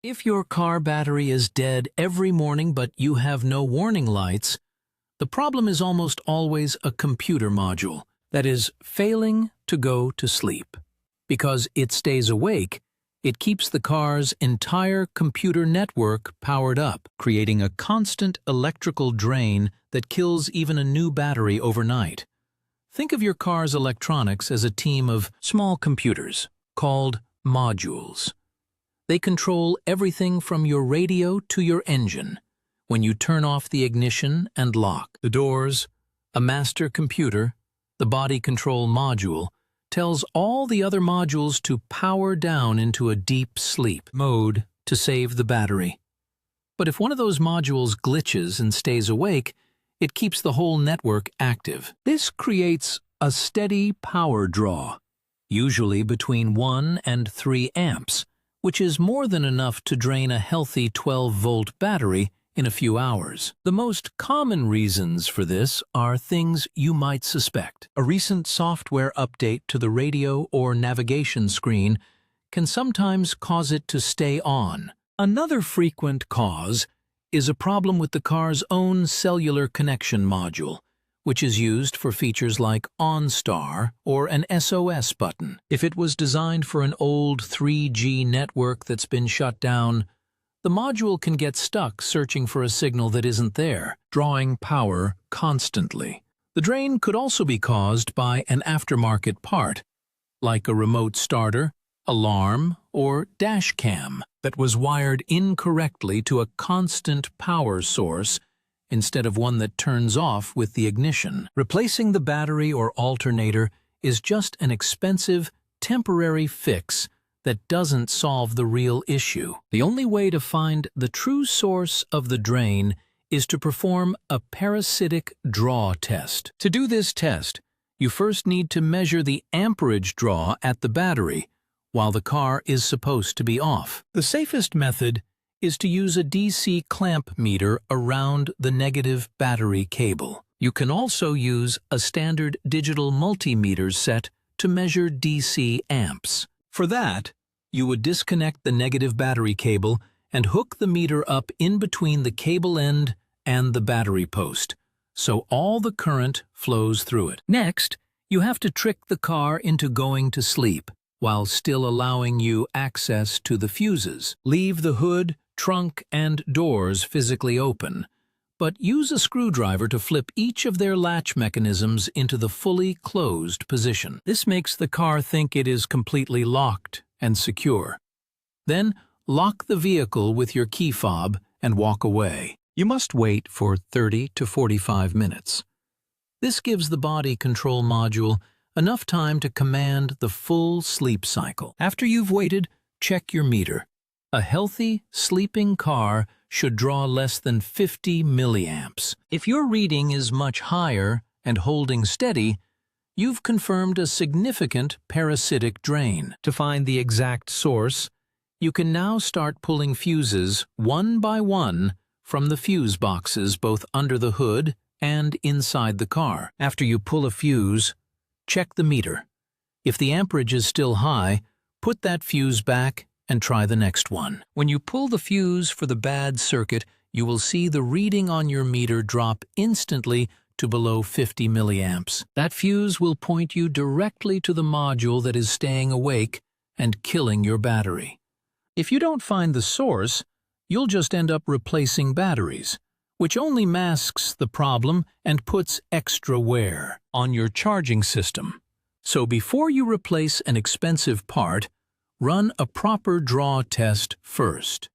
If your car battery is dead every morning but you have no warning lights, the problem is almost always a computer module that is failing to go to sleep. Because it stays awake, it keeps the car's entire computer network powered up, creating a constant electrical drain that kills even a new battery overnight. Think of your car's electronics as a team of small computers called modules. They control everything from your radio to your engine. When you turn off the ignition and lock the doors, a master computer, the body control module, tells all the other modules to power down into a deep sleep mode to save the battery. But if one of those modules glitches and stays awake, it keeps the whole network active. This creates a steady power draw, usually between 1 and 3 amps, which is more than enough to drain a healthy 12-volt battery in a few hours. The most common reasons for this are things you might suspect. A recent software update to the radio or navigation screen can sometimes cause it to stay on. Another frequent cause is a problem with the car's own cellular connection module, which is used for features like OnStar or an SOS button. If it was designed for an old 3G network that's been shut down, the module can get stuck searching for a signal that isn't there, drawing power constantly. The drain could also be caused by an aftermarket part, like a remote starter, alarm, or dash cam that was wired incorrectly to a constant power source instead of one that turns off with the ignition. Replacing the battery or alternator is just an expensive, temporary fix that doesn't solve the real issue. The only way to find the true source of the drain is to perform a parasitic draw test. To do this test, you first need to measure the amperage draw at the battery while the car is supposed to be off. The safest method is to use a DC clamp meter around the negative battery cable. You can also use a standard digital multimeter set to measure DC amps. For that, you would disconnect the negative battery cable and hook the meter up in between the cable end and the battery post, so all the current flows through it. Next, you have to trick the car into going to sleep while still allowing you access to the fuses. Leave the hood, trunk, and doors physically open, but use a screwdriver to flip each of their latch mechanisms into the fully closed position. This makes the car think it is completely locked and secure. Then, lock the vehicle with your key fob and walk away. You must wait for 30 to 45 minutes. This gives the body control module enough time to command the full sleep cycle. After you've waited, check your meter. A healthy, sleeping car should draw less than 50 milliamps. If your reading is much higher and holding steady, you've confirmed a significant parasitic drain. To find the exact source, you can now start pulling fuses one by one from the fuse boxes both under the hood and inside the car. After you pull a fuse, check the meter. If the amperage is still high, put that fuse back and try the next one. When you pull the fuse for the bad circuit, you will see the reading on your meter drop instantly to below 50 milliamps. That fuse will point you directly to the module that is staying awake and killing your battery. If you don't find the source, you'll just end up replacing batteries, which only masks the problem and puts extra wear on your charging system. So before you replace an expensive part, run a proper draw test first.